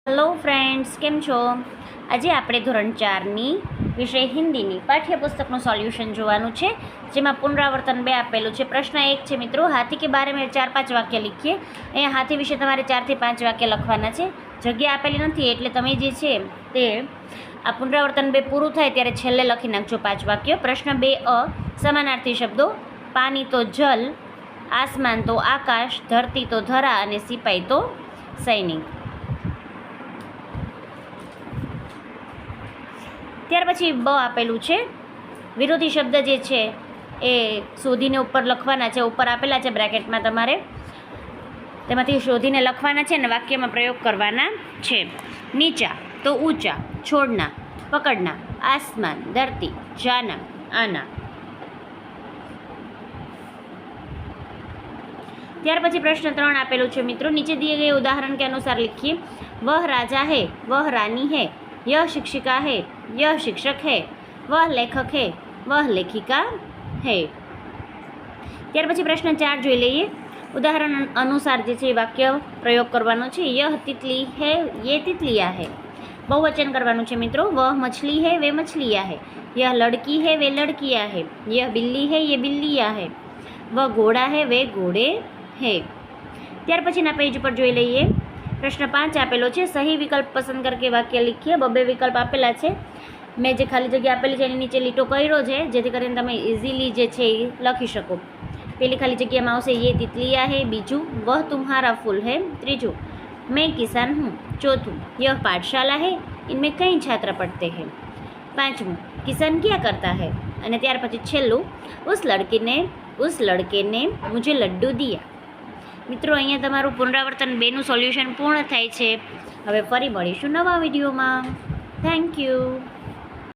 Hello friends, કેમ છો? આજે આપણે ધોરણ 4ની વિષય હિન્દીની પાઠ્યપુસ્તકનું સોલ્યુશન જોવાનું છે, જેમાં પુનરાવર્તન 2 આપેલું છે. પ્રશ્ન 1 છે મિત્રો, હાથી કે બારે મેં 4-5 વાક્ય લખીએ. અહીંયા હાથી વિશે તમારે 4 થી 5 વાક્ય લખવાના છે. જગ્યા આપેલી નથી એટલે તમે જે છે તે આ પુનરાવર્તન 2 પૂરું થાય ત્યારે છેલ્લે લખી નાખજો 5 વાક્ય. પ્રશ્ન 2 સમાનાર્થી શબ્દો: પાણી તો જલ, આસમાન તો આકાશ, ધરતી તો ધરા અને સિપાઈ તો સૈનિક. ત્યાર પછી બ આપેલું છે. વિરોધી શબ્દ જે છે એ શોધીને ઉપર લખવાના છે. ઉપર આપેલા છે બ્રેકેટમાં, તમારે તેમાંથી શોધીને લખવાના છે અને વાક્યમાં પ્રયોગ કરવાના છે. નીચા તો ઊંચા, છોડના, પકડના, આસમાન, ધરતી, જાના, આના. ત્યાર પછી પ્રશ્ન 3 આપેલું છે મિત્રો. નીચે दिए गए उदाहरण के अनुसार लिखिए. वह राजा है, वह रानी है, यह शिक्षिका है, यह शिक्षक है, वह लेखक है, वह लेखिका है. ત્યાર પછી પ્રશ્ન 4 જોઈ લઈએ. ઉદાહરણ અનુસાર જે છે વાક્ય પ્રયોગ કરવાનો છે. યહ તિતલી है, ये तितलियाँ है. बहुवचन કરવાનું છે મિત્રો. वह मछली है, वे मछलियाँ है. यह लड़की है, वे लड़कियाँ है. यह बिल्ली है, ये बिल्लियाँ है. वह घोड़ा है, वे घोड़े है. ત્યાર પછીના પેજ ઉપર જોઈ લઈએ. પ્રશ્ન 5 આપેલો છે. સહી વિકલ્પ પસંદ કરકે વાક્ય લખીએ. બબે વિકલ્પ આપેલા છે. મેં જે ખાલી જગ્યા આપેલી છે એની નીચે લીટો કર્યો છે, જેથી કરીને તમે ઇઝીલી જે છે એ લખી શકો. પેલી ખાલી જગ્યામાં આવશે યે તિતલિયા હે. બીજું વહ તુમ્હારા ફૂલ હે. ત્રીજું मैं किसान हूँ. चौथું यह पाठशाला है, इनमें कई छात्र पढ़ते हैं. પાંચમું किसान क्या करता है. અને ત્યાર પછી છેલ્લું उस लड़के ने मुझे लड्डू दिया. મિત્રો, અહીંયા તમારું પુનરાવર્તન 2નું સોલ્યુશન પૂર્ણ થાય છે. હવે ફરી મળીશું નવા વિડીયોમાં. Thank you.